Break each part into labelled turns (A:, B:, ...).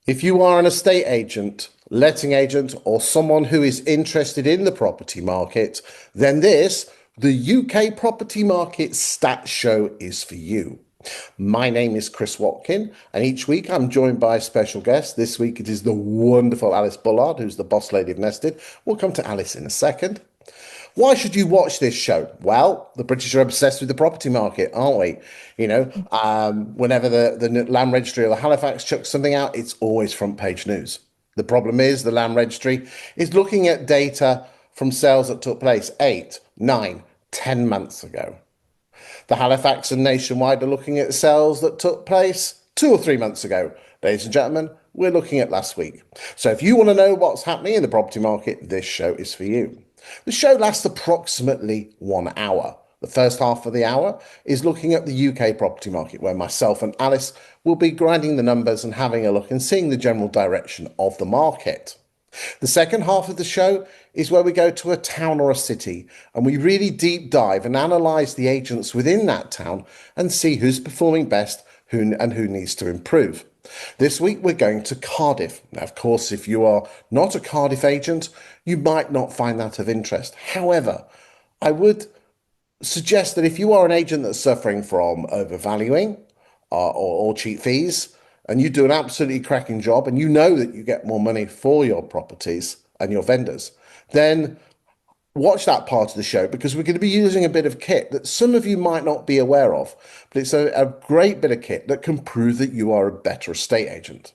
A: If you are an estate agent, letting agent, or someone who is interested in the property market, then the UK Property Market Stats Show, is for you. My name is Chris Watkin, and each week I'm joined by a special guest. This week it is the wonderful Alice Bullard, who's the boss lady of Nested. We'll come to Alice in a second. Why should you watch this show? Well, the British are obsessed with the property market, aren't we? Whenever the Land Registry or the Halifax chucks something out, it's always front page news. The problem is the Land Registry is looking at data from sales that took place 8, 9, 10 months ago. The Halifax and Nationwide are looking at sales that took place 2 or 3 months ago. Ladies and gentlemen, we're looking at last week. So if you want to know what's happening in the property market, this show is for you. The show lasts approximately 1 hour. The first half of the hour is looking at the UK property market, where myself and Alice will be grinding the numbers and having a look and seeing the general direction of the market. The second half of the show is where we go to a town or a city and we really deep dive and analyse the agents within that town and see who's performing best who needs to improve. This week we're going to Cardiff. Now, of course, if you are not a Cardiff agent, you might not find that of interest. However, I would suggest that if you are an agent that's suffering from overvaluing or cheap fees, and you do an absolutely cracking job and you know that you get more money for your properties and your vendors, then watch that part of the show, because we're going to be using a bit of kit that some of you might not be aware of, but it's a great bit of kit that can prove that you are a better estate agent.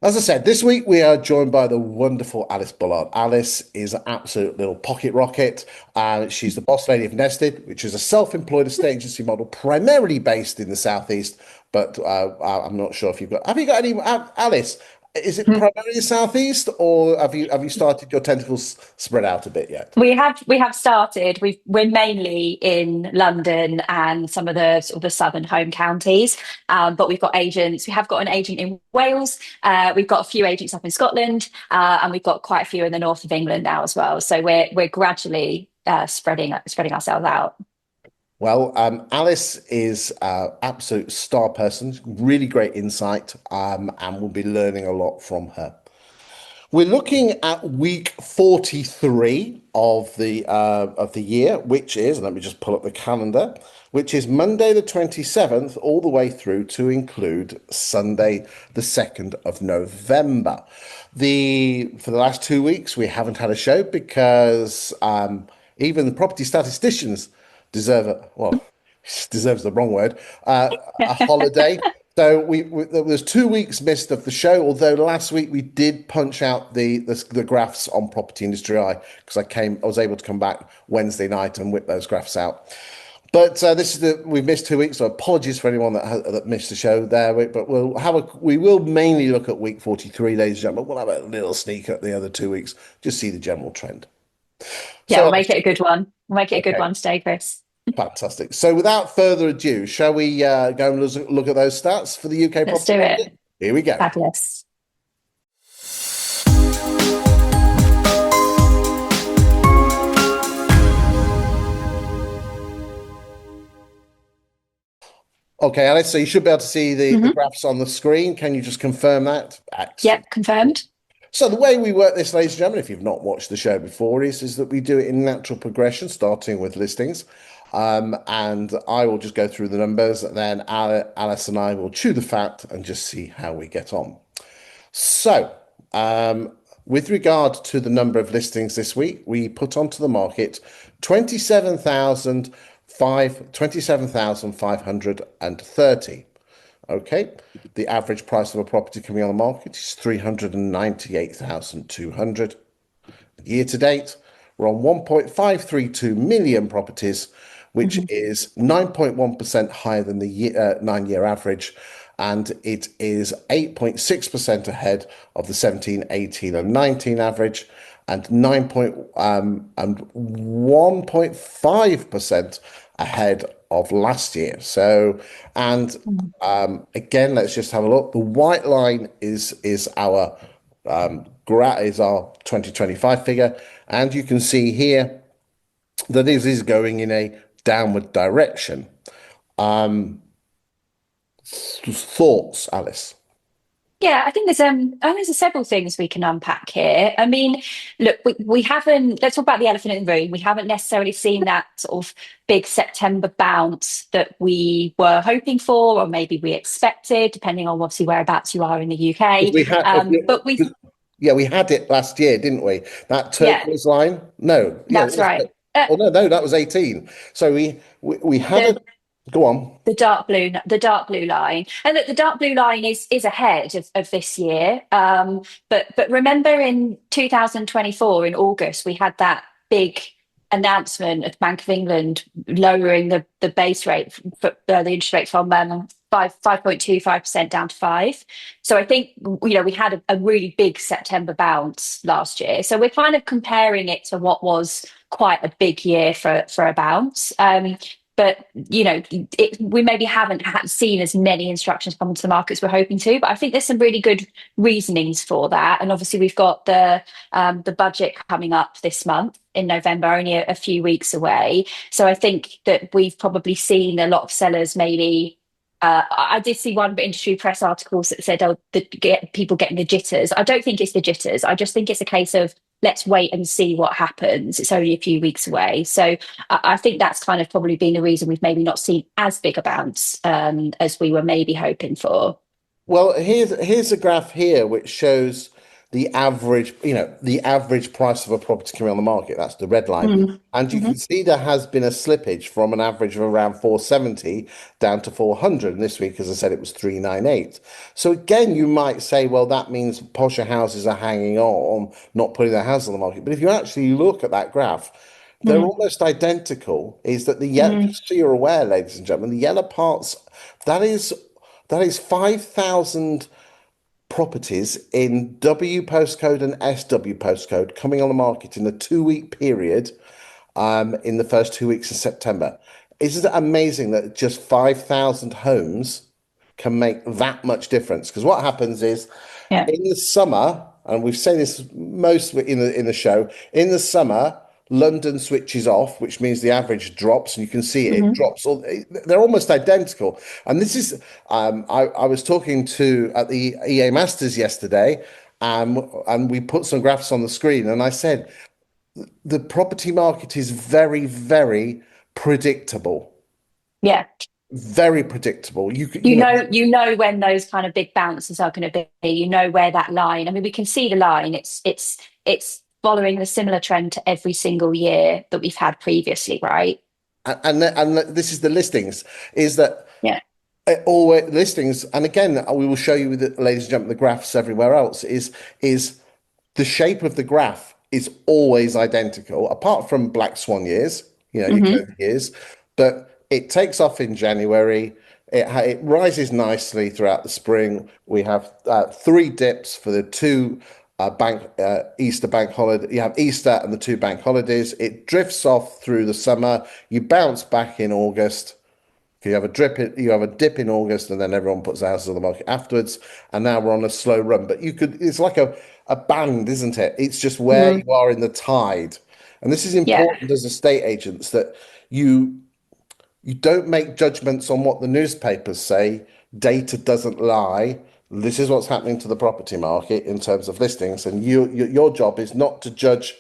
A: As I said, this week we are joined by the wonderful Alice Bullard. Alice is an absolute little pocket rocket. She's the boss lady of Nested, which is a self-employed estate agency model primarily based in the southeast. But I'm not sure if have you got any, Alice? Is it primarily the southeast, or have you started your tentacles spread out a bit yet?
B: We have started. We're mainly in London and some of the sort of the southern home counties, but we've got agents. We have got an agent in Wales. We've got a few agents up in Scotland, and we've got quite a few in the north of England now as well. So we're gradually spreading ourselves out.
A: Well, Alice is an absolute star person, really great insight, and we'll be learning a lot from her. We're looking at week 43 of the year, which is, let me just pull up the calendar, which is Monday the 27th all the way through to include Sunday the 2nd of November. For the last 2 weeks we haven't had a show because even the property statisticians deserves the wrong word, a holiday. So there was 2 weeks missed of the show, although last week we did punch out the graphs on Property Industry Eye, because I was able to come back Wednesday night and whip those graphs out. But we've missed 2 weeks, so apologies for anyone that missed the show there. But we will mainly look at week 43, ladies and gentlemen. We'll have a little sneak at the other 2 weeks, just see the general trend.
B: Yeah,
A: So
B: we'll make it a good one. We'll make it a good
A: okay.
B: one today, Chris.
A: Fantastic. So without further ado, shall we go and look at those stats for the UK
B: Let's do
A: property market?
B: it.
A: Here we go.
B: Fabulous.
A: Okay, Alice, so you should be able to see the graphs on the screen. Can you just confirm that? Excellent.
B: Yep, confirmed.
A: So the way we work this, ladies and gentlemen, if you've not watched the show before, is that we do it in natural progression, starting with listings. And I will just go through the numbers, and then Alice and I will chew the fat and just see how we get on. So, with regard to the number of listings this week, we put onto the market 27,530. Okay, the average price of a property coming on the market is 398,200. Year to date, we're on 1.532 million properties, which is 9.1% higher than the 9-year average, and it is 8.6% ahead of the 17, 18, and 19 average, and 1.5% ahead of last year. So, and again, let's just have a look. The white line is our 2025 figure, and you can see here that this is going in a downward direction. Thoughts, Alice?
B: Yeah, I think there's several things we can unpack here. I mean, look, we haven't, let's talk about the elephant in the room. We haven't necessarily seen that sort of big September bounce that we were hoping for, or maybe we expected, depending on obviously whereabouts you are in the
A: Because
B: UK.
A: we had,
B: But we,
A: yeah, we had it last year, didn't we? That
B: yeah,
A: turquoise line. No, yeah,
B: that's right.
A: oh no, that was 18. So we had a
B: The
A: go on.
B: the dark blue line, and look, the dark blue line is ahead of this year. But remember in 2024 in August we had that big announcement at the Bank of England lowering the base rate for the interest rate from 5.25% down to 5. So I think we had a really big September bounce last year. So we're kind of comparing it to what was quite a big year for a bounce. But we maybe haven't seen as many instructions come into the market as we're hoping to. But I think there's some really good reasonings for that. And obviously, we've got the budget coming up this month in November, only a few weeks away. So I think that we've probably seen a lot of sellers maybe. I did see one industry press articles that said, "Oh, people getting the jitters." I don't think it's the jitters. I just think it's a case of let's wait and see what happens. It's only a few weeks away, so I think that's kind of probably been the reason we've maybe not seen as big a bounce as we were maybe hoping for.
A: Well, here's a graph here which shows the average, the average price of a property coming on the market. That's the red line.
B: Mm.
A: And you
B: Hmm.
A: can see there has been a slippage from an average of around 470 down to 400. And this week, as I said, it was 398. So again, you might say, well, that means posher houses are hanging on, not putting their houses on the market. But if you actually look at that graph, they're
B: Mm.
A: almost identical. Is that the yellow,
B: Mm.
A: just so you're aware, ladies and gentlemen, the yellow parts, that is that is 5,000 properties in W postcode and SW postcode coming on the market in a 2 week period in the first 2 weeks of September. Isn't it amazing that just 5,000 homes can make that much difference? Because what happens is
B: Yeah.
A: in the summer, and we've seen this most in the show, in the summer, London switches off, which means the average drops, and you can see it, it
B: Hmm.
A: drops. They're almost identical. And this is, I was talking to at the EA Masters yesterday, and we put some graphs on the screen, and I said the property market is very, very predictable.
B: Yeah.
A: Very predictable.
B: You know when those kind of big bounces are going to be. You know where that line. I mean, we can see the line. It's following the similar trend to every single year that we've had previously, right?
A: and this is the listings, is that
B: Yeah.
A: all listings, and again, we will show you with the, ladies and gentlemen, the graphs everywhere else, is the shape of the graph is always identical, apart from black swan years, your
B: Hmm.
A: COVID years, but it takes off in January. It rises nicely throughout the spring. We have three dips for the two Easter bank holiday. You have Easter and the two bank holidays. It drifts off through the summer. You bounce back in August. You have a dip in August, and then everyone puts their houses on the market afterwards. And now we're on a slow run. But it's like a band, isn't it? It's just where
B: Hmm.
A: you are in the tide. And this is
B: Yeah.
A: important as estate agents, that you you don't make judgments on what the newspapers say. Data doesn't lie. This is what's happening to the property market in terms of listings, and your job is not to judge.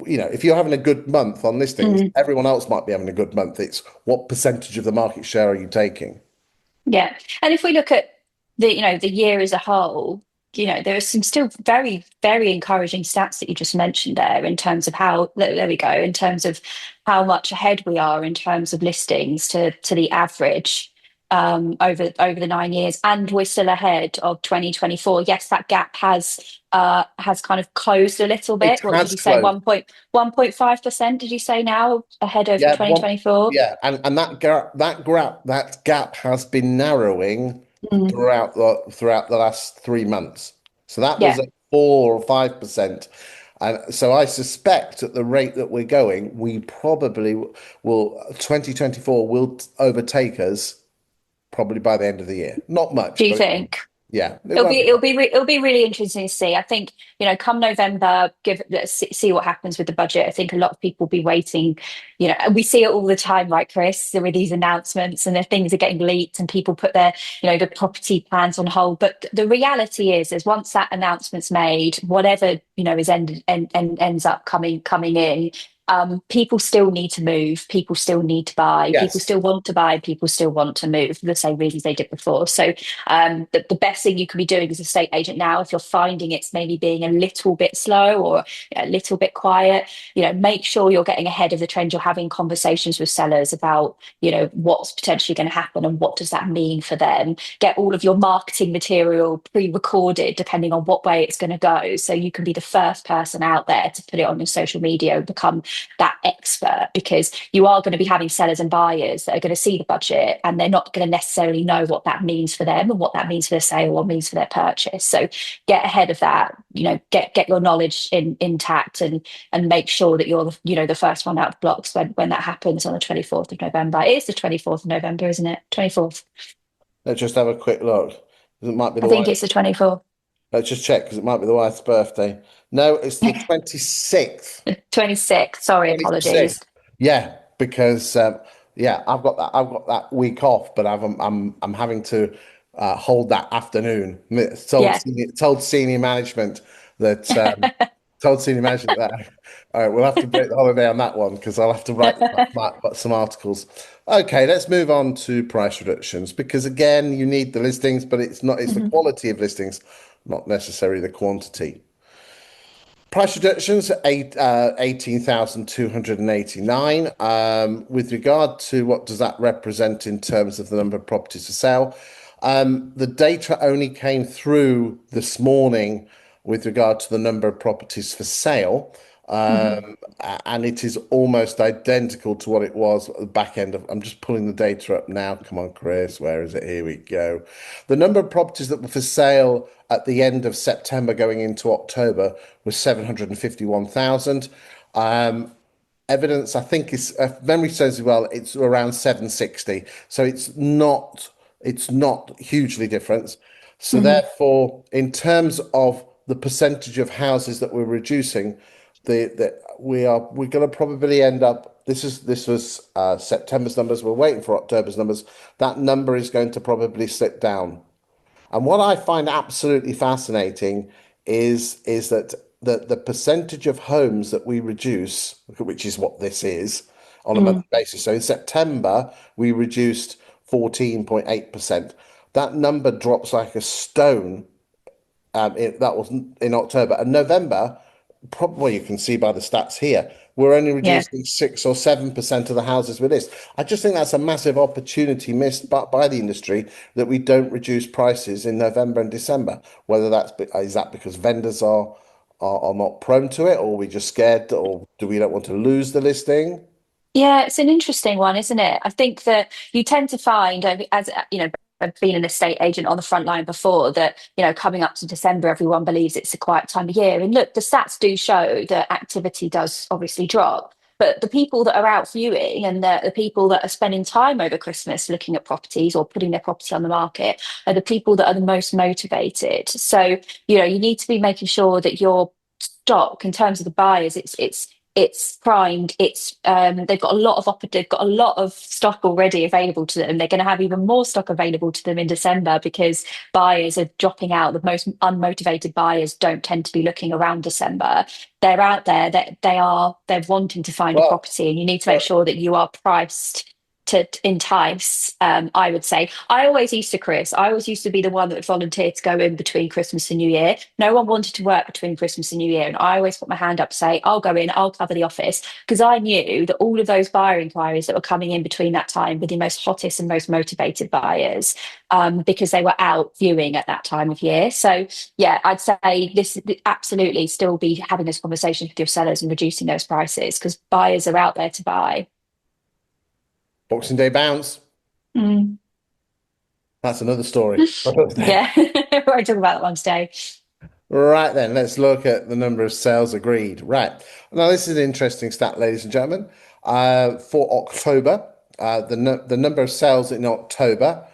A: If you're having a good month on listings,
B: Mm.
A: everyone else might be having a good month. It's what percentage of the market share are you taking?
B: Yeah. And if we look at the year as a whole, there are some still very, very encouraging stats that you just mentioned there in terms of how, there we go, in terms of how much ahead we are in terms of listings to the average over the 9 years, and we're still ahead of 2024. Yes, that gap has kind of closed a little
A: It
B: bit. What did
A: has
B: you say?
A: closed.
B: 1.5%, did you say now ahead of
A: Yeah,
B: 2024?
A: and that gap has been narrowing
B: Mm.
A: throughout the last 3 months. So that was
B: Yeah.
A: at 4 or 5%. And so I suspect at the rate that we're going, we probably will 2024 will overtake us probably by the end of the year. Not
B: Do
A: much,
B: you
A: but
B: think?
A: Yeah, it
B: It'll
A: won't
B: be
A: be
B: it'll
A: long.
B: be re it'll be really interesting to see. I think, come November, let's see what happens with the budget. I think a lot of people will be waiting. And we see it all the time, right, Chris? With these announcements and the things are getting leaked and people put their, the property plans on hold. But the reality is once that announcement's made, whatever, ends up coming in. People still need to move. People still need to buy. People
A: Yes.
B: still want to buy. People still want to move for the same reasons they did before. So the best thing you can be doing as a estate agent now, if you're finding it's maybe being a little bit slow or a little bit quiet, make sure you're getting ahead of the trend. You're having conversations with sellers about, what's potentially going to happen and what does that mean for them. Get all of your marketing material pre-recorded, depending on what way it's going to go. So you can be the first person out there to put it on your social media and become that expert, because you are going to be having sellers and buyers that are going to see the budget and they're not going to necessarily know what that means for them and what that means for their sale, what it means for their purchase. So get ahead of that, get your knowledge intact, and make sure that you're the first one out of the blocks when that happens on the 24th of November. It is the 24th of November, isn't it? 24th.
A: Let's just have a quick look. It might be
B: I
A: the
B: think
A: wife.
B: it's the 24th.
A: Let's just check because it might be the wife's birthday. No, it's the 26th.
B: 26th. Sorry, apologies.
A: 26th. Yeah, because yeah, I've got that week off, but I'm having to hold that afternoon.
B: Yeah.
A: Told senior management that told senior management that all right, we'll have to break the holiday on that one because I'll have to write some articles. Okay, let's move on to price reductions because again, you need the listings, but it's the
B: Mhm.
A: quality of listings, not necessarily the quantity. Price reductions at 18,289. With regard to what does that represent in terms of the number of properties for sale, the data only came through this morning with regard to the number of properties for sale.
B: Mhm.
A: And it is almost identical to what it was at the back end of. I'm just pulling the data up now. Come on, Chris, where is it? Here we go. The number of properties that were for sale at the end of September going into October was 751,000. Evidence, I think, is if memory serves me well, it's around 760. So it's not hugely different. So
B: Mhm.
A: therefore, in terms of the percentage of houses that we're reducing, we're going to probably end up. This was September's numbers. We're waiting for October's numbers. That number is going to probably slip down. And what I find absolutely fascinating is that the percentage of homes that we reduce, which is what this is, on a
B: Mhm.
A: monthly basis. So in September, we reduced 14.8%. That number drops like a stone. That was in October and November. Probably you can see by the stats here, we're only
B: Yeah.
A: reducing 6 or 7% of the houses we list. I just think that's a massive opportunity missed by the industry that we don't reduce prices in November and December. Whether is that because vendors are not prone to it, or we just scared, or do we don't want to lose the listing?
B: Yeah, it's an interesting one, isn't it? I think that you tend to find, as I've been an estate agent on the front line before, that, coming up to December, everyone believes it's a quiet time of year. And look, the stats do show that activity does obviously drop. But the people that are out viewing and the people that are spending time over Christmas looking at properties or putting their property on the market are the people that are the most motivated. So, you need to be making sure that your stock, in terms of the buyers, it's primed. They've got a lot of stock already available to them. They're going to have even more stock available to them in December because buyers are dropping out. The most unmotivated buyers don't tend to be looking around December. They're out there, that they're wanting to find a
A: Well,
B: property, and you need to make
A: well,
B: sure that you are priced to entice. I would say I always used to be the one that would volunteer to go in between Christmas and New Year. No one wanted to work between Christmas and New Year, and I always put my hand up to say, I'll go in, I'll cover the office, because I knew that all of those buyer inquiries that were coming in between that time were the most hottest and most motivated buyers, because they were out viewing at that time of year. So yeah, I'd say this absolutely still be having those conversations with your sellers and reducing those prices because buyers are out there to buy.
A: Boxing Day bounce.
B: Mm.
A: That's another story for another day.
B: Yeah, we're talking about that one today.
A: Right then, let's look at the number of sales agreed. Right. Now, this is an interesting stat, ladies and gentlemen. For October, the number of sales in October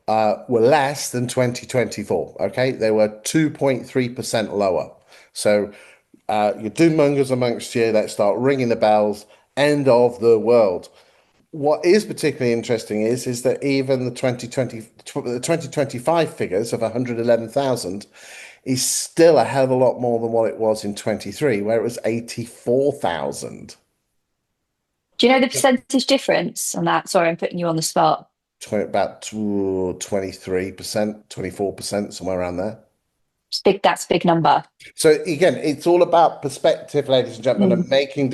A: were less than 2024. Okay, they were 2.3% lower. So your doom-mongers amongst you, let's start ringing the bells. End of the world. What is particularly interesting is that even the 2025 figures of 111,000 is still a hell of a lot more than what it was in 23, where it was 84,000.
B: Do you know the percentage difference on that? Sorry, I'm putting you on the spot.
A: About 23%, 24%, somewhere around there.
B: It's big, that's a big number.
A: So again, it's all about perspective, ladies and gentlemen,
B: Mm.
A: and making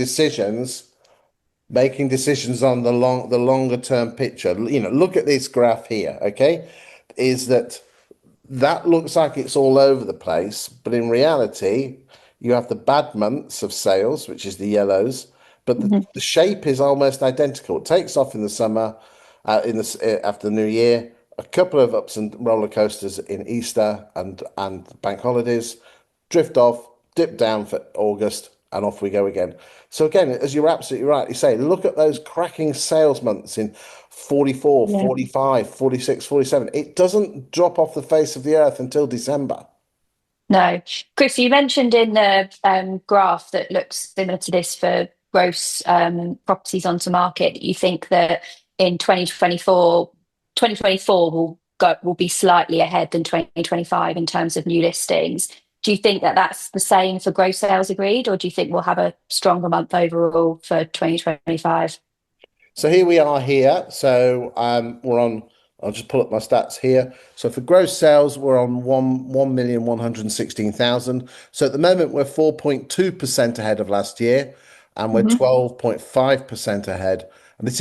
A: decisions on the longer term picture. You know, look at this graph here, okay? Is that looks like it's all over the place, but in reality, you have the bad months of sales, which is the yellows, but
B: Mhm.
A: the shape is almost identical. It takes off in the summer, after the new year, a couple of ups and roller coasters in Easter and bank holidays, drift off, dip down for August, and off we go again. So again, as you're absolutely right, you say, look at those cracking sales months in 44,
B: Yeah.
A: 45, 46, 47. It doesn't drop off the face of the earth until December.
B: No. Chris, you mentioned in the graph that looks similar to this for gross properties onto market. You think that in 2024 will be slightly ahead than 2025 in terms of new listings. Do you think that that's the same for gross sales agreed, or do you think we'll have a stronger month overall for 2025?
A: So here we are here. So we're on. I'll just pull up my stats here. So for gross sales, we're on 1,116,000. So at the moment, we're 4.2% ahead of last year, and we're
B: Mhm.
A: 12.5% ahead. And this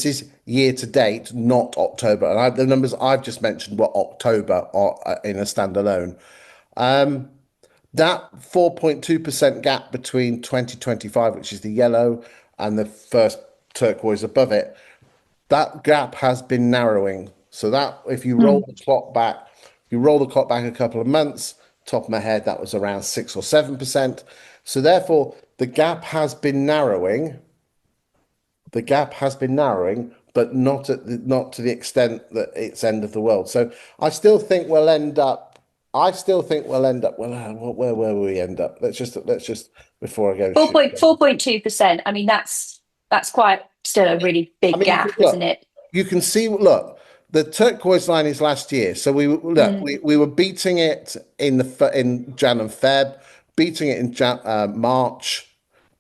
A: is year to date, not October. And the numbers I've just mentioned were October in a standalone. That 4.2% gap between 2025, which is the yellow, and the first turquoise above it, that gap has been narrowing. So that if you roll
B: Mm.
A: the clock back, you roll the clock back a couple of months, top of my head, that was around 6 or 7%. So therefore, the gap has been narrowing. The gap has been narrowing, but not to the extent that it's end of the world. So I still think we'll end up. I still think we'll end up. Well, where will we end up? Let's just before I go and
B: Four
A: shoot.
B: point 4.2%. I mean, that's quite still a really
A: I
B: big
A: mean,
B: gap, isn't
A: look,
B: it?
A: you can see. Look, the turquoise line is last year, so
B: Mm.
A: we were beating it in Jan and Feb, beating it in March,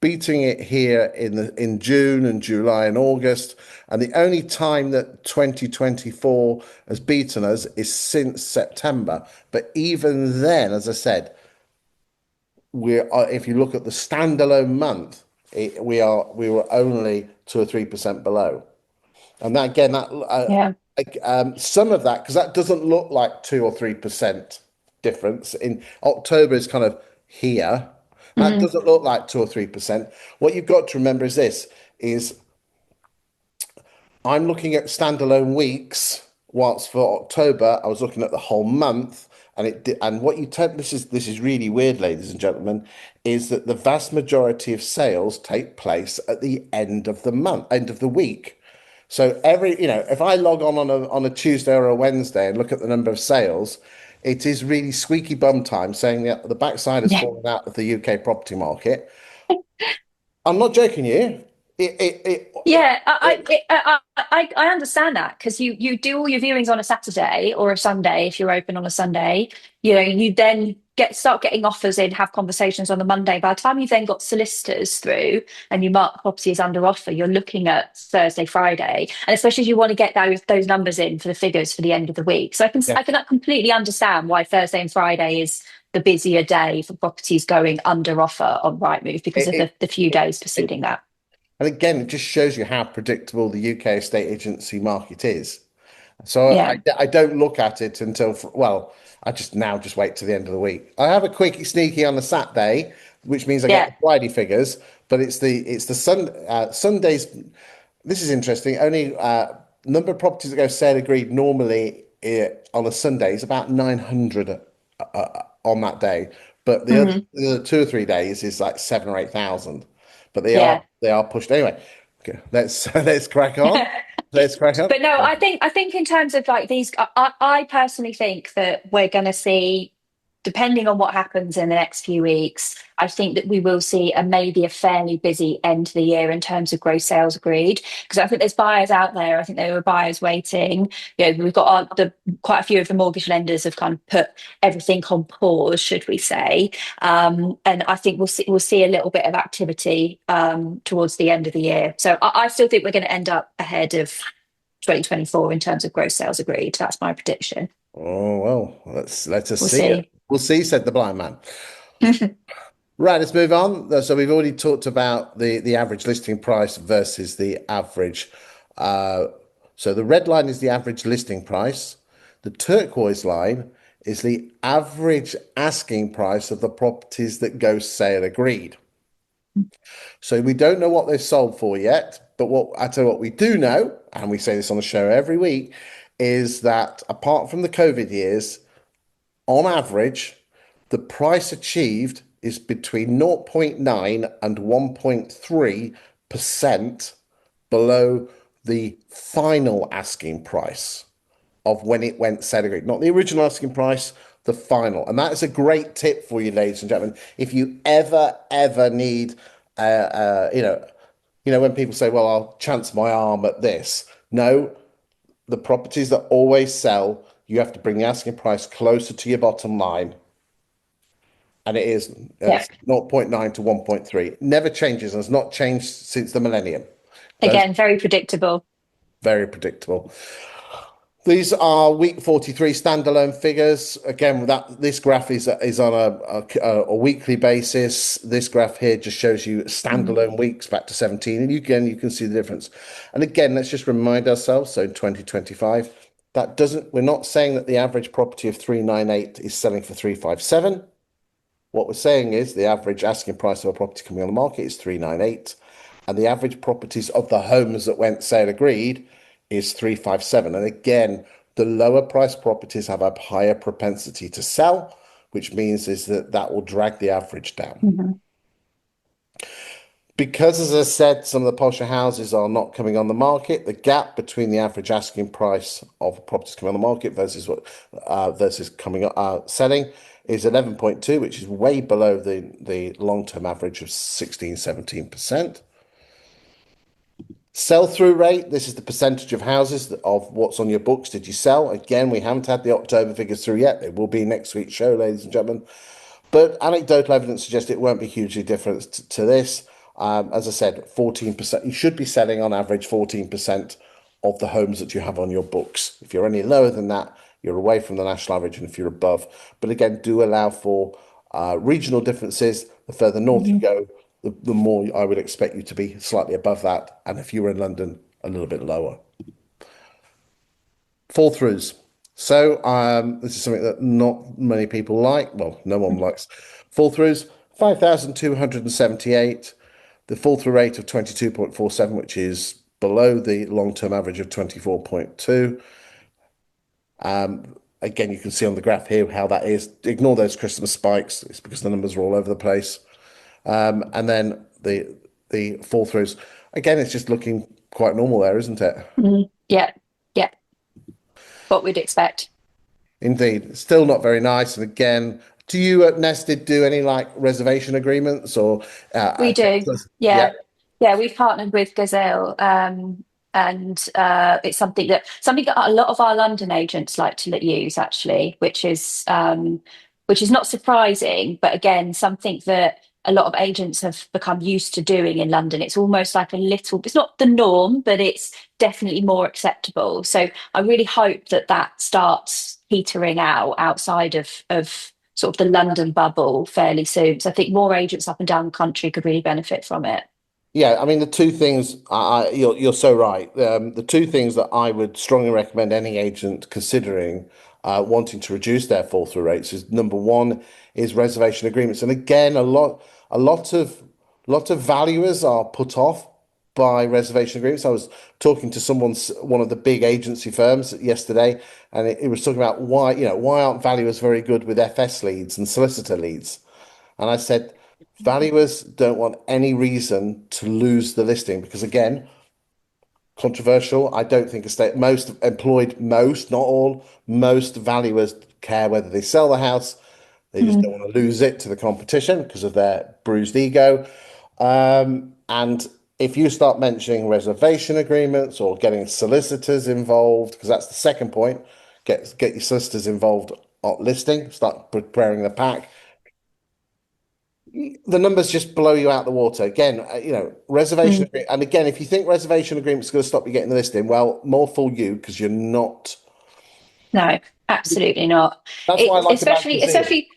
A: beating it here in June and July and August, and the only time that 2024 has beaten us is since September. But even then, as I said, if you look at the standalone month, we were only 2 or 3% below. And that again,
B: Yeah.
A: some of that, because that doesn't look like 2 or 3% difference. In October is kind of here. That
B: Mm.
A: doesn't look like 2 or 3%. What you've got to remember is this: is I'm looking at standalone weeks, whilst for October I was looking at the whole month, and what you tend this is really weird, ladies and gentlemen, is that the vast majority of sales take place at the end of the month, end of the week. So if I log on a Tuesday or a Wednesday and look at the number of sales, it is really squeaky bum time, saying that the backside has
B: Yeah.
A: fallen out of the UK property market. I'm not joking you. It, it, it,
B: Yeah,
A: it,
B: I understand that because you do all your viewings on a Saturday or a Sunday if you're open on a Sunday. You know, you then start getting offers in, have conversations on the Monday. By the time you've then got solicitors through and you mark the property as under offer, you're looking at Thursday, Friday, and especially if you want to get those numbers in for the figures for the end of the week. So
A: yeah,
B: I can completely understand why Thursday and Friday is the busier day for properties going under offer on Rightmove because of
A: it,
B: the few
A: it,
B: days
A: it,
B: preceding that.
A: And again, it just shows you how predictable the UK estate agency market is. So
B: Yeah,
A: I don't look at it until, well, I just wait to the end of the week. I have a quickie sneaky on the Saturday, which means I get
B: yeah.
A: the Friday figures, but it's the Sundays. This is interesting. Only number of properties that go sale agreed normally on a Sunday is about 900 on that day, but
B: Mhm.
A: the other 2 or 3 days is like 7 or 8,000. But they are
B: Yeah.
A: they are pushed anyway. Okay, let's let's crack on. let's crack on.
B: But no, I think in terms of like these, I personally think that we're going to see, depending on what happens in the next few weeks, I think that we will see a maybe a fairly busy end to the year in terms of gross sales agreed. Because I think there's buyers out there. I think there were buyers waiting. We've got quite a few of the mortgage lenders have kind of put everything on pause, should we say? And I think we'll see a little bit of activity towards the end of the year. So I still think we're going to end up ahead of 2024 in terms of gross sales agreed. That's my prediction.
A: Oh well, let us
B: We'll
A: see it.
B: see.
A: We'll see, said the blind man. Right, let's move on. So we've already talked about the average listing price versus the average. Uh, so the red line is the average listing price. The turquoise line is the average asking price of the properties that go sale agreed. So we don't know what they've sold for yet, but what I tell you what we do know, and we say this on the show every week, is that apart from the COVID years, on average, the price achieved is between 0.9 and 1.3% below the final asking price of when it went sale agreed, not the original asking price, the final. And that is a great tip for you, ladies and gentlemen. If you ever need, when people say, "Well, I'll chance my arm at this," no, the properties that always sell, you have to bring the asking price closer to your bottom line, and it is
B: Yeah.
A: it's 0.9 to 1.3. Never changes and has not changed since the millennium. Those
B: Again, very predictable.
A: very predictable. These are week 43 standalone figures. Again, that this graph is on a weekly basis. This graph here just shows you standalone weeks back to 17, and you can see the difference. And again, let's just remind ourselves. So in 2025, that doesn't. We're not saying that the average property of 398 is selling for 357. What we're saying is the average asking price of a property coming on the market is 398, and the average properties of the homes that went sale agreed is 357. And again, the lower price properties have a higher propensity to sell, which means is that will drag the average down.
B: Mhm.
A: Because, as I said, some of the posher houses are not coming on the market, the gap between the average asking price of properties coming on the market versus coming selling is 11.2, which is way below the long-term average of 16-17%. Sell-through rate, this is the percentage of houses of what's on your books did you sell. Again, we haven't had the October figures through yet. It will be next week's show, ladies and gentlemen. But anecdotal evidence suggests it won't be hugely different to this. As I said, 14%. You should be selling on average 14% of the homes that you have on your books. If you're any lower than that, you're away from the national average, and if you're above. But again, do allow for regional differences. The further north you
B: Mhm.
A: go, the more I would expect you to be slightly above that. And if you were in London, a little bit lower. Fall throughs. So this is something that not many people like. Well, no one likes fall throughs. 5,278. The fall through rate of 22.47, which is below the long-term average of 24.2. Again, you can see on the graph here how that is. Ignore those Christmas spikes. It's because the numbers are all over the place. And then the fall throughs. Again, it's just looking quite normal there, isn't it?
B: Mhm. Yeah, yeah, what we'd expect.
A: Indeed. Still not very nice. And again, do you at Nested do any like reservation agreements or
B: We do.
A: yeah.
B: Yeah, yeah. We've partnered with Gazelle, and it's something that a lot of our London agents like to use actually, which is not surprising, but again, something that a lot of agents have become used to doing in London. It's almost like a little. It's not the norm, but it's definitely more acceptable. So I really hope that that starts petering out outside of sort of the London bubble fairly soon. So I think more agents up and down the country could really benefit from it.
A: Yeah, I mean the two things you're so right. The two things that I would strongly recommend any agent considering wanting to reduce their fall through rates is number one is reservation agreements. And again, a lot of valuers are put off by reservation agreements. I was talking to one of the big agency firms yesterday, and it was talking about why aren't valuers very good with FS leads and solicitor leads? And I said, valuers don't want any reason to lose the listing because, again, Controversial. I don't think estate most employed, most, not all, most valuers care whether they sell the house. They just don't
B: Mm,
A: want to lose it to the competition because of their bruised ego. And if you start mentioning reservation agreements or getting solicitors involved, because that's the second point, get your solicitors involved at listing, start preparing the pack. The numbers just blow you out the water. Again, reservation
B: mm.
A: agree and again, if you think reservation agreement's going to stop you getting the listing, well, more fool you because you're not.
B: No, absolutely not.
A: That's what I
B: It,
A: like about
B: especially,
A: Brazil.
B: especially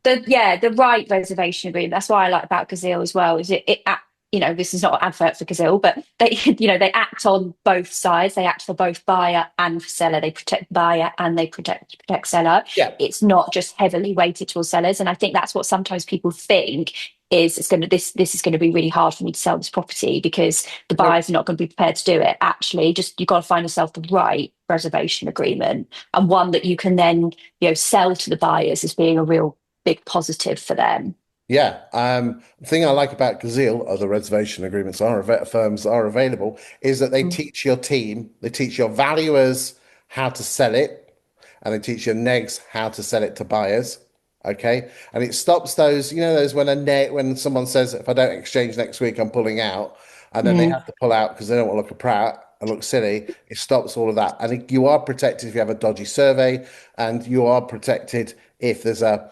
B: the right reservation agreement. That's what I like about Gazelle as well. Is this is not an advert for Gazelle, but they, they act on both sides. They act for both buyer and for seller. They protect buyer and they protect seller.
A: Yeah,
B: It's not just heavily weighted towards sellers. And I think that's what sometimes people think is this is going to be really hard for me to sell this property because the
A: no,
B: buyers are not going to be prepared to do it. Actually, just you've got to find yourself the right reservation agreement and one that you can then sell to the buyers as being a real big positive for them.
A: yeah. The thing I like about Gazille, other reservation agreements firms are available, is that they teach your team, they teach your valuers how to sell it, and they teach your negs how to sell it to buyers. Okay, and it stops those, those when someone says if I don't exchange next week, I'm pulling out, and then they
B: Mm,
A: have to pull out because they don't want to look a prat and look silly. It stops all of that. I think you are protected if you have a dodgy survey, and you are protected if there's a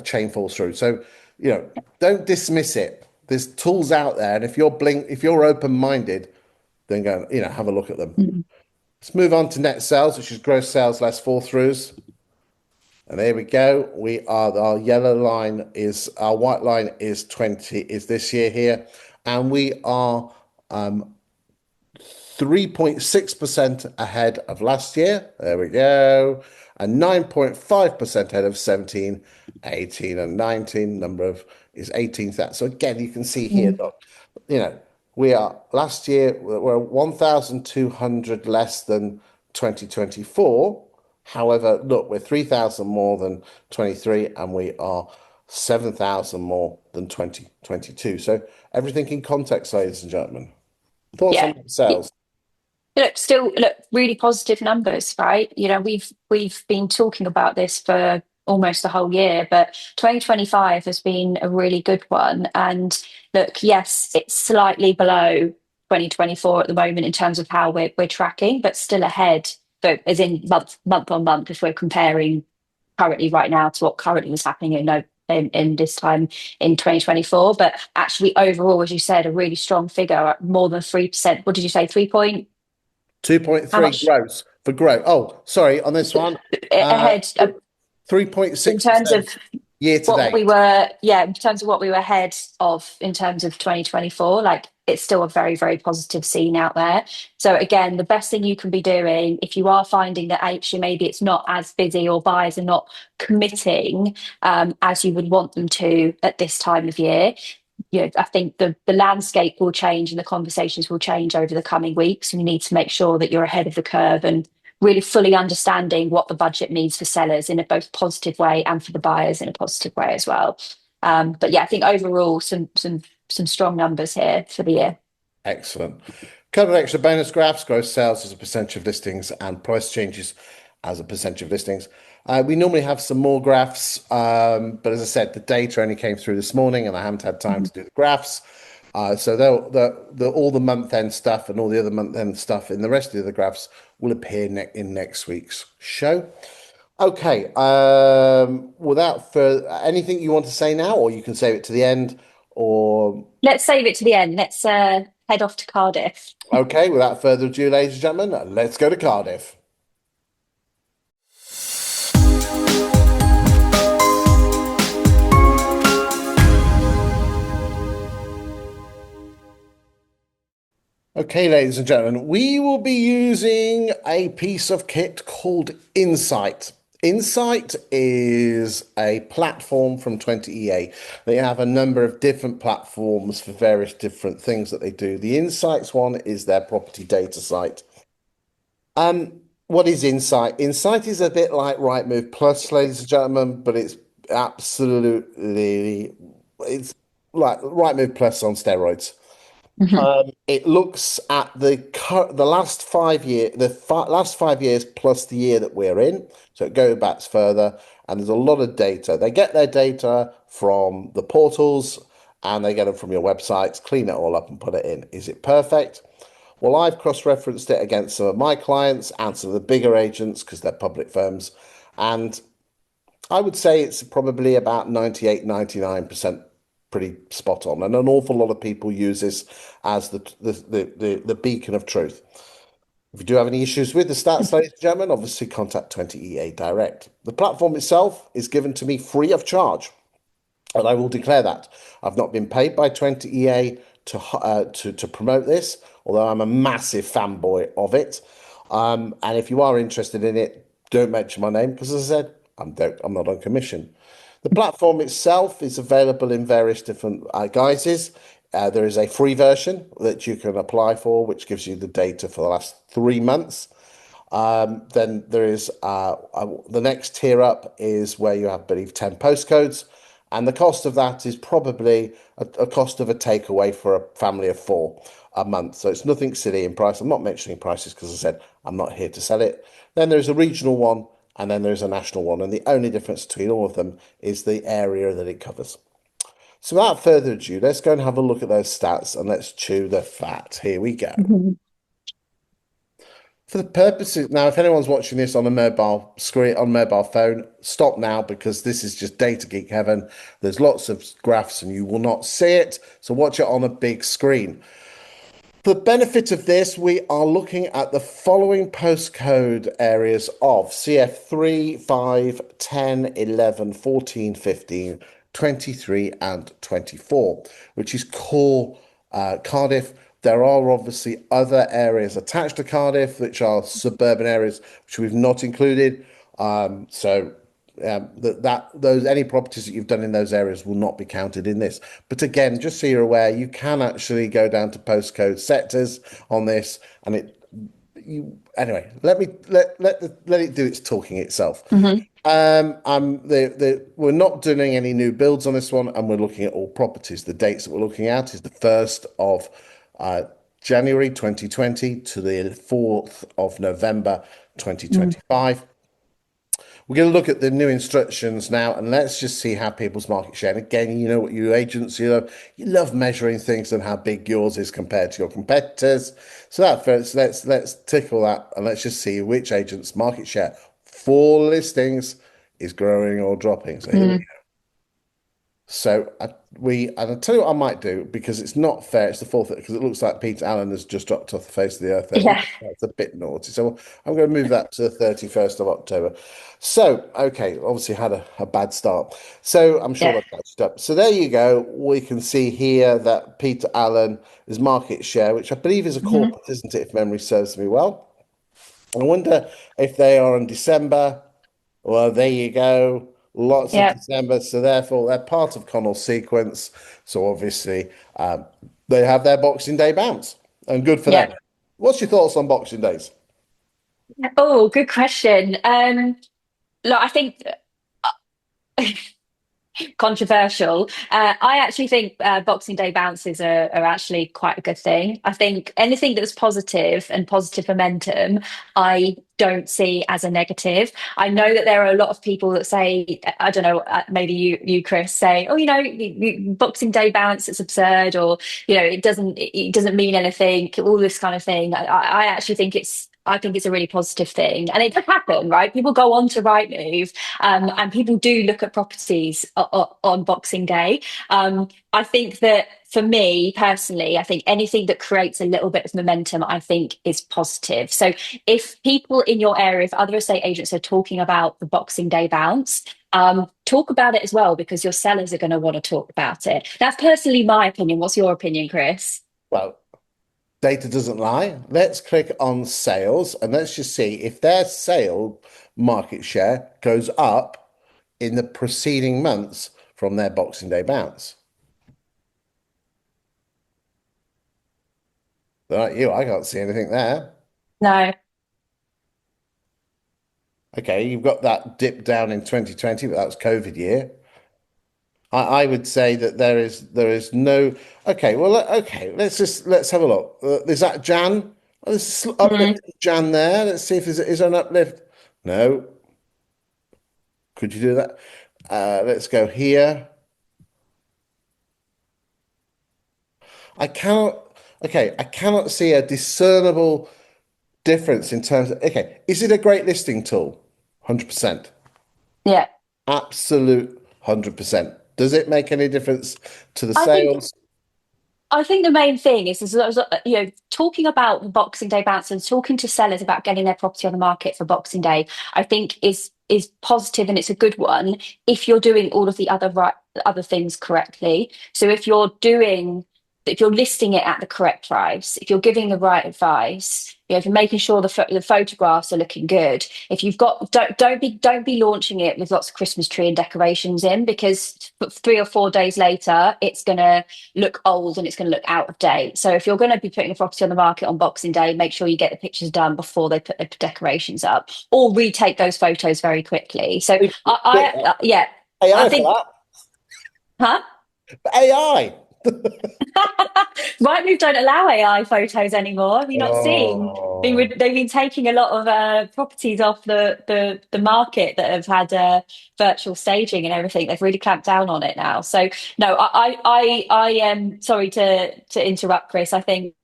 A: chain falls through. So, you know, don't dismiss it. There's tools out there, and if you're open-minded, then go, have a look at them.
B: mm.
A: Let's move on to net sales, which is gross sales less fall throughs. And there we go. Our yellow line is our white line is 20 is this year here. And we are 3.6% ahead of last year. There we go. And 9.5% ahead of 17, 18, and 19. Number of is 18th. That. So again, you can see here,
B: Mm.
A: that, we are last year, we're 1,200 less than 2024. However, look, we're 3,000 more than 23, and we are 7,000 more than 2022. So everything in context, ladies and gentlemen. Thoughts
B: Yeah.
A: on sales?
B: Look, really positive numbers, right? We've been talking about this for almost the whole year, but 2025 has been a really good one. And look, yes, it's slightly below 2024 at the moment in terms of how we're tracking, but still ahead. So as in month on month, if we're comparing currently right now to what currently was happening in this time in 2024. But actually overall, as you said, a really strong figure, more than 3%. What did you say? 3 point how
A: 2.3
B: much
A: gross for growth. Oh, sorry, on this one, uh,
B: ahead in terms of
A: 3.6% year to
B: what we
A: date.
B: were, yeah, in terms of what we were ahead of in terms of 2024, like it's still a very, very positive scene out there. So again, the best thing you can be doing if you are finding that actually maybe it's not as busy or buyers are not committing as you would want them to at this time of year, I think the landscape will change and the conversations will change over the coming weeks. And you need to make sure that you're ahead of the curve and really fully understanding what the budget means for sellers in a both positive way and for the buyers in a positive way as well. But yeah, I think overall some strong numbers here for the year.
A: Excellent. Couple of extra bonus graphs, gross sales as a percentage of listings and price changes as a percentage of listings. We normally have some more graphs, but as I said, the data only came through this morning and I haven't had time to do the graphs. So all the month end stuff and all the other month end stuff in the rest of the graphs will appear in next week's show. Okay, without further anything you want to say now, or you can save it to the end, or
B: Let's save it to the end. Let's head off to Cardiff.
A: okay, without further ado, ladies and gentlemen, let's go to Cardiff. Okay, ladies and gentlemen, we will be using a piece of kit called Insight. Insight is a platform from 20EA. They have a number of different platforms for various different things that they do. The Insights one is their property data site. What is Insight? Insight is a bit like Rightmove Plus, ladies and gentlemen, but it's like Rightmove Plus on steroids.
B: Mhm.
A: It looks at the last 5 years plus the year that we're in, so it goes back further, and there's a lot of data. They get their data from the portals, and they get them from your websites, clean it all up, and put it in. Is it perfect? Well, I've cross-referenced it against some of my clients and some of the bigger agents because they're public firms, and I would say it's probably about 98, 99% pretty spot on. And an awful lot of people use this as the beacon of truth. If you do have any issues with the stats, ladies and gentlemen, obviously contact 20EA Direct. The platform itself is given to me free of charge, and I will declare that. I've not been paid by 20EA to promote this, although I'm a massive fanboy of it. And if you are interested in it, don't mention my name because, as I said, I'm not on commission. The platform itself is available in various different guises. There is a free version that you can apply for, which gives you the data for the last 3 months. Then there is the next tier up is where you have, I believe, 10 postcodes. And the cost of that is probably a cost of a takeaway for a family of four a month. So it's nothing silly in price. I'm not mentioning prices because I said I'm not here to sell it. Then there's a regional one and then there's a national one. And the only difference between all of them is the area that it covers. So without further ado, let's go and have a look at those stats and let's chew the fat. Here we go.
B: Mhm.
A: For the purposes now, if anyone's watching this on a mobile screen, on mobile phone, stop now because this is just data geek heaven. There's lots of graphs and you will not see it. So watch it on a big screen. For the benefit of this, we are looking at the following postcode areas of CF3, 5, 10, 11, 14, 15, 23, and 24, which is core Cardiff. There are obviously other areas attached to Cardiff, which are suburban areas, which we've not included. So those any properties that you've done in those areas will not be counted in this. But again, just so you're aware, you can actually go down to postcode sectors on this, and anyway. Let it do its talking itself.
B: Mhm.
A: We're not doing any new builds on this one, and we're looking at all properties. The dates that we're looking at is the 1st of uh, January 2020 to the 4th of November
B: Mhm.
A: 2025. We're going to look at the new instructions now, and let's just see how people's market share. And again, you know what you agents you love measuring things and how big yours is compared to your competitors. So that first, let's tickle that and let's just see which agent's market share for listings is growing or dropping. So here we go.
B: Mhm.
A: So and I'll tell you what I might do because it's not fair. It's the fourth because it looks like Peter Allen has just dropped off the face of the earth there.
B: Yeah.
A: That's a bit naughty. So I'm going to move that to the 31st of October. So, okay, obviously had a bad start. So I'm sure
B: Yeah.
A: they've catched up. So there you go. We can see here that Peter Allen is market share, which I believe is a
B: Mhm.
A: corporate, isn't it, if memory serves me well. I wonder if they are in December. Well, there you go. Lots of
B: Yeah.
A: December. So therefore, they're part of Connell's sequence. So obviously, they have their Boxing Day bounce, and good for
B: Yeah.
A: them. What's your thoughts on Boxing Days?
B: Oh, good question. Look, I think controversial. I actually think Boxing Day bounces are actually quite a good thing. I think anything that's positive and positive momentum, I don't see as a negative. I know that there are a lot of people that say, I don't know, maybe you, Chris, say, oh, Boxing Day bounce, it's absurd, or it doesn't mean anything, all this kind of thing. I actually think I think it's a really positive thing, and it does happen, right? People go on to Rightmove, and people do look at properties on Boxing Day. I think that for me personally, I think anything that creates a little bit of momentum, I think is positive. So if people in your area, if other estate agents are talking about the Boxing Day bounce, talk about it as well because your sellers are going to want to talk about it. That's personally my opinion. What's your opinion, Chris?
A: Well, data doesn't lie. Let's click on sales and let's just see if their sale market share goes up in the preceding months from their Boxing Day bounce. Like you, I can't see anything there.
B: No.
A: Okay, you've got that dip down in 2020, but that was COVID year. I would say that there is no. Okay, well, okay. Let's have a look. Is that Jan? Oh, there's an uplift
B: Mm.
A: in Jan there. Let's see if is there an uplift. No. Could you do that? Let's go here. I cannot. Okay, I cannot see a discernible difference in terms of. Okay, is it a great listing tool? 100%.
B: Yeah.
A: Absolute 100%. Does it make any difference to the
B: I think
A: sales?
B: I think the main thing is, talking about the Boxing Day bounce and talking to sellers about getting their property on the market for Boxing Day, I think is positive and it's a good one if you're doing all of the other things correctly. So if you're listing it at the correct price, if you're giving the right advice, if you're making sure the photographs are looking good, if you've got don't be launching it with lots of Christmas tree and decorations in because 3 or 4 days later it's gonna look old and it's going to look out of date. So if you're going to be putting a property on the market on Boxing Day, make sure you get the pictures done before they put the decorations up, or retake those photos very quickly. So yeah, I
A: AI for
B: think,
A: that.
B: huh?
A: AI.
B: Rightmove don't allow AI photos anymore. Have you not seen?
A: Oh,
B: They've been taking a lot of properties off the market that have had virtual staging and everything. They've really clamped down on it now. So no, I am sorry to interrupt, Chris. I think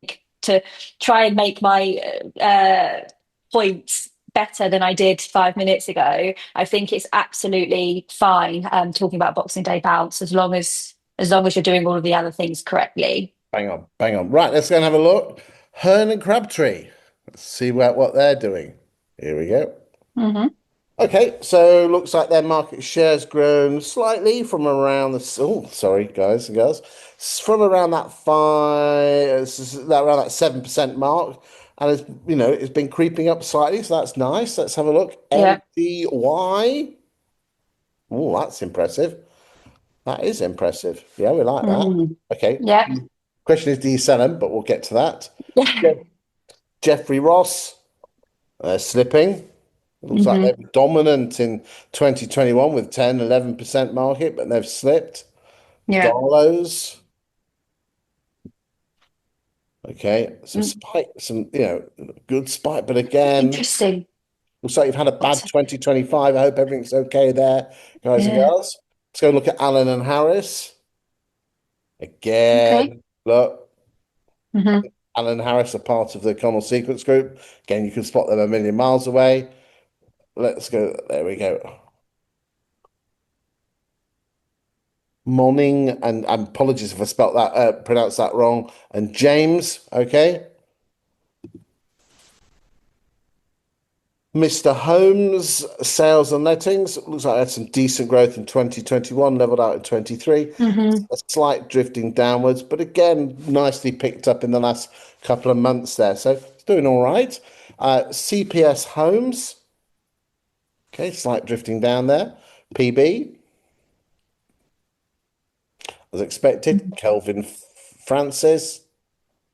B: to try and make my points better than I did 5 minutes ago, I think it's absolutely fine talking about Boxing Day bounce as long as you're doing all of the other things correctly.
A: bang on, bang on. Right, let's go and have a look. Hern and Crabtree. Let's see what they're doing. Here we go.
B: Hmm.
A: Okay, so looks like their market share's grown slightly from around the. Oh, sorry, guys and girls. From around that around that 7% mark, and it's been creeping up slightly, so that's nice. Let's have a look.
B: Yeah.
A: MDY. Oh, that's impressive. That is impressive. Yeah, we like that.
B: Mm.
A: Okay.
B: Yeah.
A: Question is, do you sell them? But we'll get to that. Jeffrey Ross, slipping. Looks like they
B: Hmm.
A: were dominant in 2021 with 10, 11% market, but they've slipped.
B: Yeah.
A: Darlow's, okay, some
B: Mm.
A: spike, good spike, but again,
B: Interesting.
A: looks like you've had a bad
B: What's
A: 2025. I hope everything's okay there, guys and
B: Yeah.
A: girls. Let's go look at Allen and Harris.
B: Okay.
A: Again, look,
B: Hmm.
A: Allen and Harris are part of the Connell Sequence Group. Again, you can spot them a million miles away. Let's go. There we go. Morning, and apologies if I spelt that, pronounced that wrong. And James, okay. Mr. Holmes, sales and lettings. Looks like I had some decent growth in 2021, leveled out in 23.
B: Hmm.
A: A slight drifting downwards, but again, nicely picked up in the last couple of months there. So it's doing all right. CPS Homes, okay, slight drifting down there. PB, as expected. Kelvin Francis,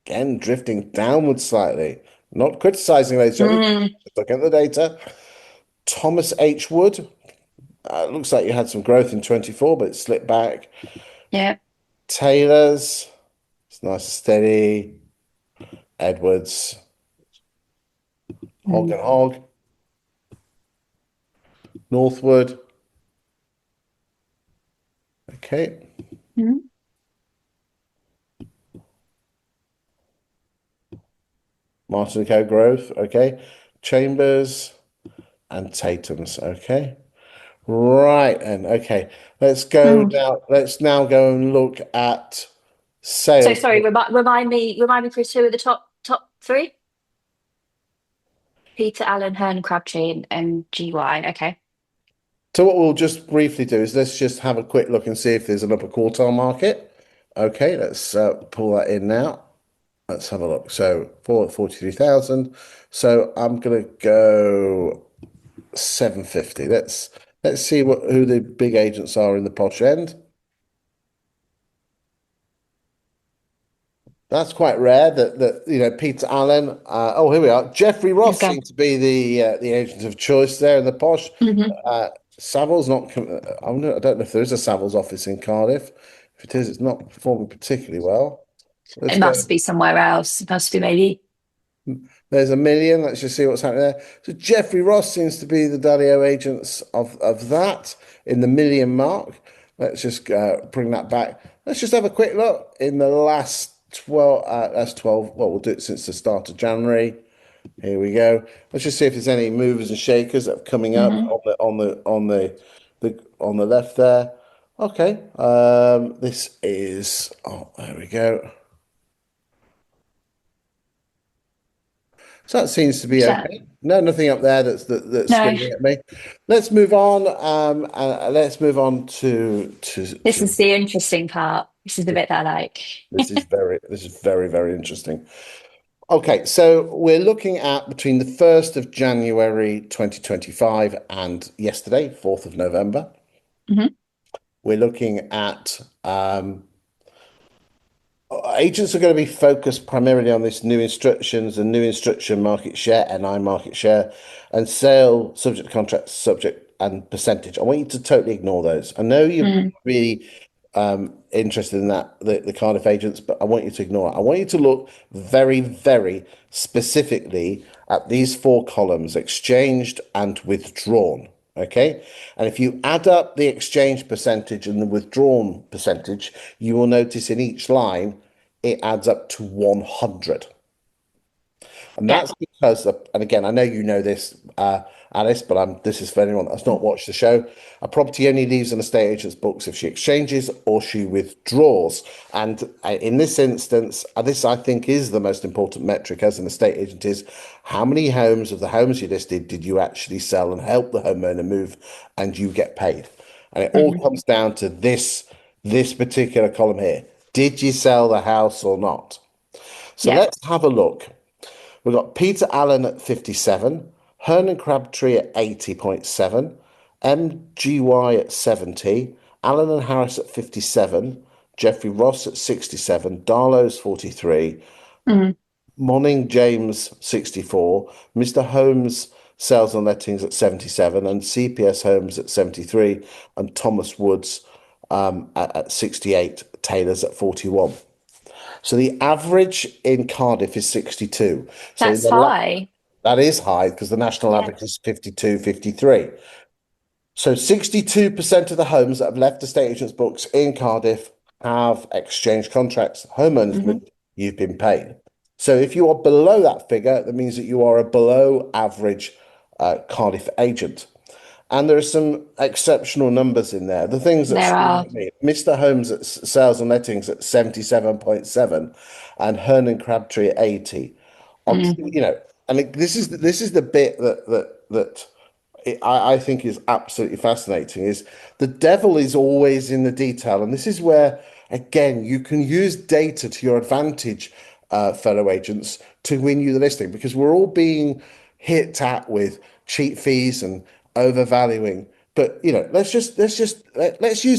A: again, drifting downwards slightly. Not criticizing, ladies and gentlemen.
B: Mm.
A: Just looking at the data. Thomas H. Wood, looks like you had some growth in 24, but it slipped back.
B: Yeah.
A: Taylor's, it's nice and steady. Edwards, Hog
B: Mm.
A: and Hog. Northwood, okay.
B: Mm.
A: Martin & Co. Growth, okay. Chambers and Tatum's, okay. Right, and okay.
B: Mm.
A: Let's now go and look at
B: So
A: sales.
B: sorry, remind me, Chris, who are the top three? Peter Allen, Hearn, Crabtree, and GY. Okay.
A: So what we'll just briefly do is let's just have a quick look and see if there's an upper quartile market. Okay, let's pull that in now. Let's have a look. So 43,000. So I'm gonna go 750. Let's see who the big agents are in the posh end. That's quite rare that Peter Allen. Oh, here we are. Jeffrey Ross
B: Okay.
A: seems to be the agent of choice there in the posh.
B: Hmm.
A: Savills not. I don't know if there is a Savills office in Cardiff. If it is, it's not performing particularly well. Let's
B: It
A: go.
B: must be somewhere else. It must be maybe.
A: There's a million. Let's just see what's happening there. So Jeffrey Ross seems to be the Daddy-O agents of that in the million mark. Let's just bring that back. Let's just have a quick look in the last 12. That's 12. Well, we'll do it since the start of January. Here we go. Let's just see if there's any movers and shakers that are coming up
B: Mhm.
A: on the left there. Okay. This is. Oh, there we go. So that seems to be
B: Yeah.
A: okay. No, nothing up there that's
B: No,
A: screaming at me. Let's move on. Let's move on
B: this
A: to
B: is the interesting part. This is the bit that I like.
A: this is very very interesting. Okay, so we're looking at between the 1st of January 2025 and yesterday, 4th of November.
B: Mhm.
A: We're looking at agents are going to be focused primarily on this new instructions and new instruction market share, NI market share, and sale subject to contract subject and percentage. I want you to totally ignore those. I know you're
B: Mm.
A: really interested in that, the Cardiff agents, but I want you to ignore it. I want you to look very, very specifically at these four columns, exchanged and withdrawn. Okay. And if you add up the exchange percentage and the withdrawn percentage, you will notice in each line it adds up to 100. And
B: Yeah.
A: that's because, and again, I know you know this, Alice, but this is for anyone that's not watched the show. A property only leaves an estate agent's books if she exchanges or she withdraws. And in this instance, this I think is the most important metric as an estate agent is how many homes of the homes you listed did you actually sell and help the homeowner move and you get paid? And it all
B: Mhm.
A: comes down to this particular column here. Did you sell the house or not? So
B: Yeah.
A: let's have a look. We've got Peter Allen at 57, Hernan Crabtree at 80.7, MGY at 70, Allen and Harris at 57, Jeffrey Ross at 67, Darlow's 43,
B: Mhm.
A: Monning James 64, Mr. Holmes Sales and Lettings at 77, and CPS Homes at 73, and Thomas Woods at 68, Taylor's at 41. So the average in Cardiff is 62. So in
B: That's
A: the
B: high.
A: that is high because the national
B: Yeah.
A: average is 52, 53. So 62% of the homes that have left estate agents' books in Cardiff have exchange contracts. Homeowners
B: Hmm.
A: moved, you've been paid. So if you are below that figure, that means that you are a below average Cardiff agent. And there are some exceptional numbers in there. The things that
B: There
A: scream
B: are.
A: at me, Mr. Holmes at sales and lettings at 77.7 and Hernan Crabtree at 80.
B: Mm.
A: And this is the bit that I think is absolutely fascinating is the devil is always in the detail. And this is where, again, you can use data to your advantage, fellow agents, to win you the listing because we're all being hit at with cheap fees and overvaluing. But let's use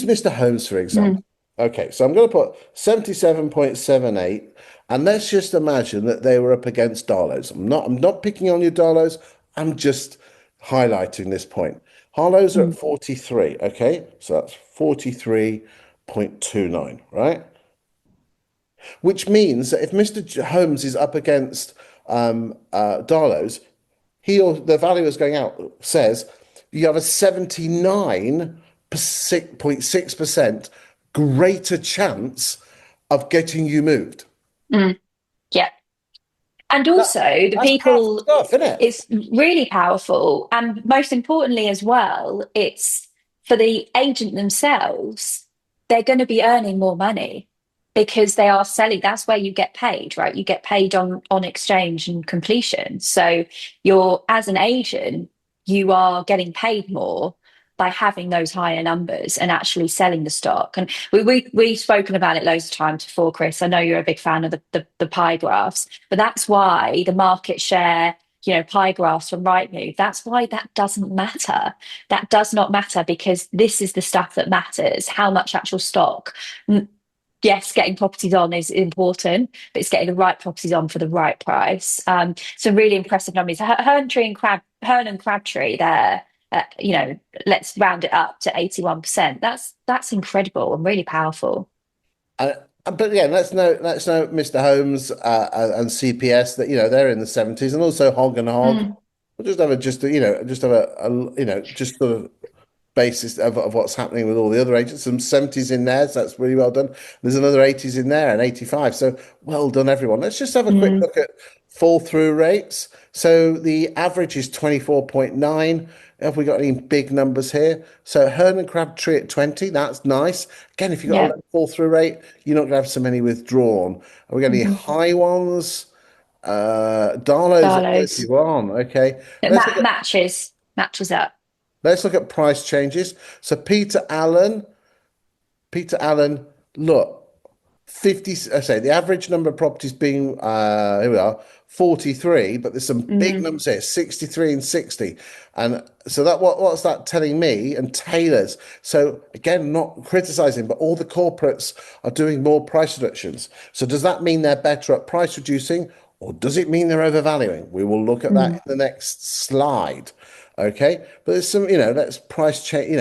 A: Mr. Holmes for example.
B: Mm.
A: Okay, so I'm going to put 77.78, and let's just imagine that they were up against Darlow's. I'm not picking on you, Darlow's. I'm just highlighting this point. Harlow's are at
B: Mm.
A: 43, okay? So that's 43.29, right? Which means that if Mr. Holmes is up against Darlow's, he or the valuer is going out says you have a 79.6% greater chance of getting you moved.
B: Mm. Yeah. And
A: That,
B: also, the
A: that's powerful
B: people,
A: stuff, isn't it?
B: it's really powerful. And most importantly, as well, it's for the agent themselves, they're going to be earning more money because they are selling. That's where you get paid, right? You get paid on exchange and completion. So as an agent, you are getting paid more by having those higher numbers and actually selling the stock. And we've spoken about it loads of times before, Chris. I know you're a big fan of the pie graphs, but that's why the market share, pie graphs from Rightmove, that's why that doesn't matter. That does not matter because this is the stuff that matters. How much actual stock. Yes, getting properties on is important, but it's getting the right properties on for the right price. Some really impressive numbers. Hern and Crabtree there let's round it up to 81%. That's incredible and really powerful.
A: Uh, but yeah, let's know Mr. Holmes and CPS that they're in the 70s, and also Hog and Hog.
B: Mm,
A: We'll just have a just have just sort of basis of what's happening with all the other agents. Some 70s in there, so that's really well done. There's another 80s in there and 85. So well done, everyone. Let's just have a quick
B: mm,
A: look at fall through rates. So the average is 24.9. Have we got any big numbers here? So Herne and Crabtree at 20, that's nice. Again, if you've got a
B: yeah.
A: low fall through rate, you're not going to have so many withdrawn. Are we got any
B: Hmm.
A: high ones? Darlow's at
B: Darlow's.
A: 31. Okay.
B: It
A: Let's look at
B: matches up.
A: price changes. So Peter Allen, look, 50, I say the average number of properties being, here we are, 43, but there's some big
B: Hmm.
A: numbers here, 63 and 60. And so what's that telling me and tailors? So again, not criticizing, but all the corporates are doing more price reductions. So does that mean they're better at price reducing, or does it mean they're overvaluing? We will look at that
B: Mm.
A: in the next slide. Okay. But there's some, that's price change,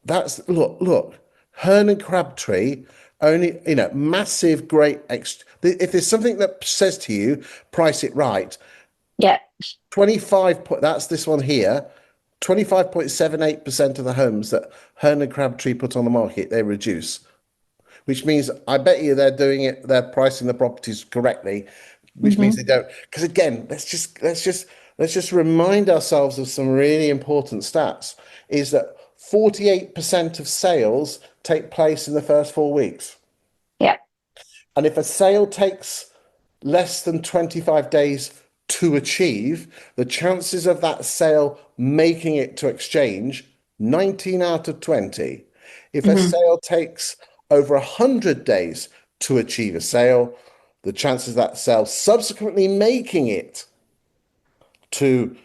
A: that's look, Herne and Crabtree only, massive, great. If there's something that says to you, price it right.
B: Yeah.
A: 25 point. That's this one here. 25.78% of the homes that Herne and Crabtree put on the market, they reduce, which means I bet you they're doing it. They're pricing the properties correctly, which means
B: Hmm.
A: they don't. Because again, let's just remind ourselves of some really important stats. Is that 48% of sales take place in the first 4 weeks.
B: Yeah.
A: And if a sale takes less than 25 days to achieve, the chances of that sale making it to exchange, 19 out of 20. If a
B: Hmm.
A: sale takes over 100 days to achieve a sale, the chances of that sale subsequently making it to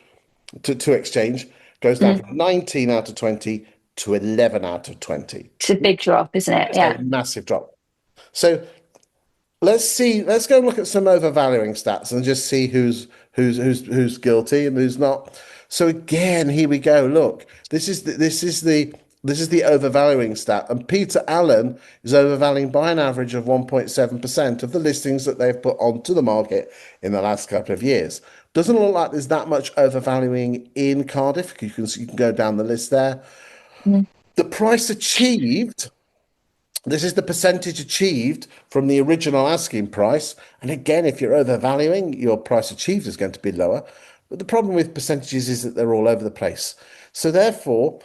A: to exchange goes down
B: Mm.
A: from 19 out of 20 to 11 out of 20.
B: It's a big drop, isn't it?
A: It's a
B: Yeah.
A: massive drop. So let's go and look at some overvaluing stats and just see who's guilty and who's not. So again, here we go. Look, this is the overvaluing stat, and Peter Allen is overvaluing by an average of 1.7% of the listings that they've put onto the market in the last couple of years. Doesn't look like there's that much overvaluing in Cardiff. You can go down the list there.
B: Mm.
A: The price achieved, this is the percentage achieved from the original asking price. And again, if you're overvaluing, your price achieved is going to be lower. But the problem with percentages is that they're all over the place. So therefore,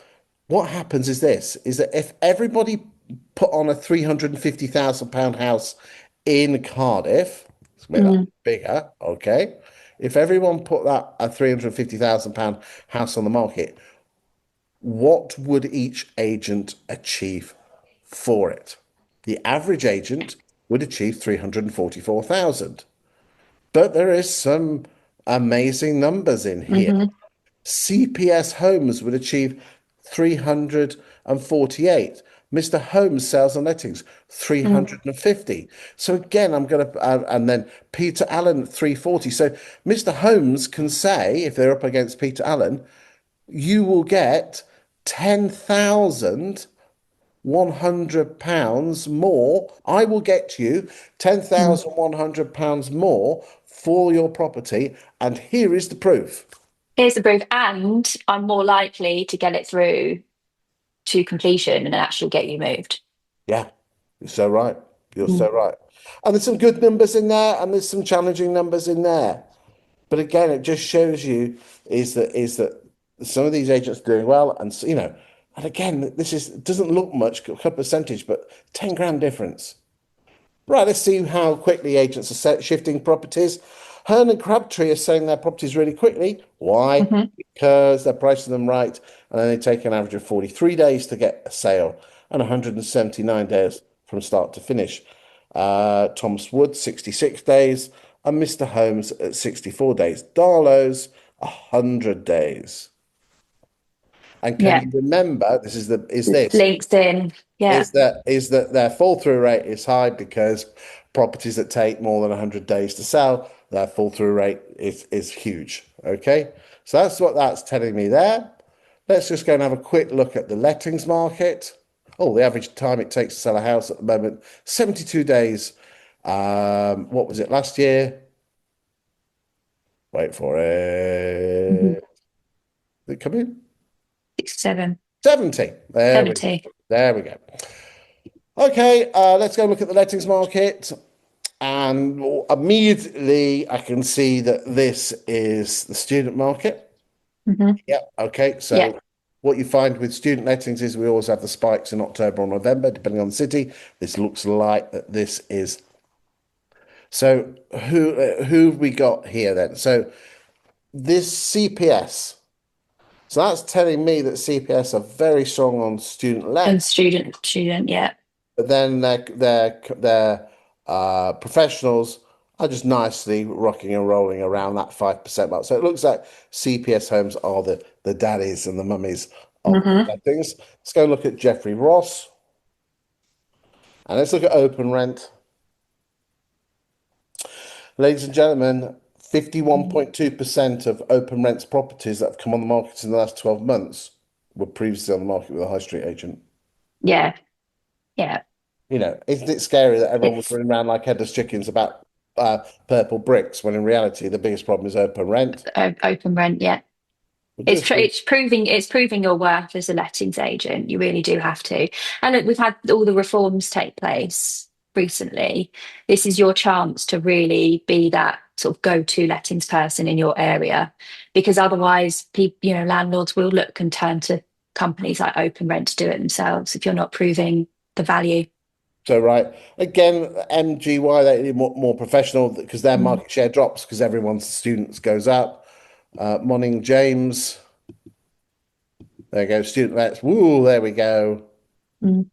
A: what happens is this, is that if everybody put on a £350,000 house in Cardiff, let's make that
B: Mm.
A: bigger, okay? If everyone put that a £350,000 house on the market, what would each agent achieve for it? The average agent would achieve 344,000. But there is some amazing numbers in here.
B: Hmm.
A: CPS Homes would achieve 348. Mr. Holmes sales and lettings
B: Mm.
A: 350. So again, I'm going to and then Peter Allen 340. So Mr. Holmes can say, if they're up against Peter Allen, you will get £10,100 more. I will get you
B: Mm.
A: £10,100 more for your property. And here is the proof.
B: Here's the proof, and I'm more likely to get it through to completion and actually get you moved.
A: Yeah, you're so right. You're
B: Mm.
A: so right. And there's some good numbers in there, and there's some challenging numbers in there. But again, it just shows you is that some of these agents are doing well, and and again, this is doesn't look much, a percentage, but 10 grand difference. Right, let's see how quickly agents are shifting properties. Herne and Crabtree are selling their properties really quickly. Why?
B: Hmm.
A: Because they're pricing them right, and then they take an average of 43 days to get a sale and 179 days from start to finish. Thomas Wood, 66 days, and Mr. Holmes at 64 days. Darlow's 100 days. And can
B: Yeah.
A: you remember, this is the is this
B: Links in. Yeah.
A: is that their fall through rate is high because properties that take more than 100 days to sell, their fall through rate is huge. Okay, so that's what that's telling me there. Let's just go and have a quick look at the lettings market. Oh, the average time it takes to sell a house at the moment, 72 days. What was it last year? Wait for
B: Mhm.
A: it. Did it come in?
B: 67,
A: 70. There we go.
B: 70.
A: There we go. Okay, let's go look at the lettings market. And immediately I can see that this is the student market.
B: Hmm.
A: Yeah. Okay.
B: Yeah.
A: So what you find with student lettings is we always have the spikes in October or November, depending on the city. This looks like that this is. So who have we got here then? So this CPS. So that's telling me that CPS are very strong on student
B: And
A: let,
B: student, yeah.
A: but then their professionals are just nicely rocking and rolling around that 5% mark. So it looks like CPS homes are the daddies and the mummies of
B: Hmm.
A: things. Let's go look at Jeffrey Ross and let's look at open rent. Ladies and gentlemen, 51.2% of open rents properties that have come on the market in the last 12 months were previously on the market with a high street agent.
B: Yeah. Yeah.
A: You know, isn't it scary that everyone was
B: It's
A: running around like headless chickens about purple bricks when in reality the biggest problem is open rent?
B: open rent, yeah.
A: We'll just
B: It's proving your worth as a lettings agent. You really do have to. And look, we've had all the reforms take place recently. This is your chance to really be that sort of go-to lettings person in your area, because otherwise, people, landlords will look and turn to companies like Open Rent to do it themselves if you're not proving the value.
A: so right again. MGY they need more professional because their
B: Mm,
A: market share drops because everyone's students goes up. Morning, James. There you go. Student lets. Woo, there we go.
B: mm,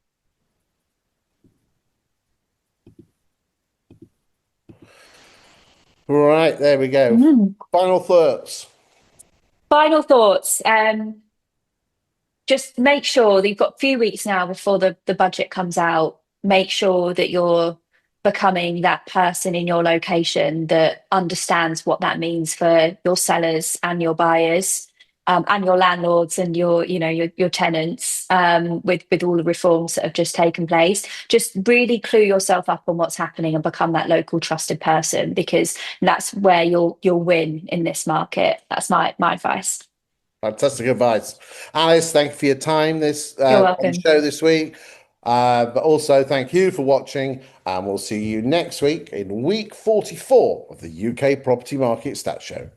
A: Right, there we go.
B: mm.
A: Final thoughts.
B: Final thoughts. Just make sure that you've got a few weeks now before the budget comes out. Make sure that you're becoming that person in your location that understands what that means for your sellers and your buyers, and your landlords and your tenants, with all the reforms that have just taken place. Just really clue yourself up on what's happening and become that local trusted person, because that's where you'll win in this market. That's my advice.
A: Fantastic advice. Alice, thank you for your time
B: You're
A: on the
B: welcome.
A: show this week. But also thank you for watching, and we'll see you next week in week 44 of the UK Property Market Stat Show.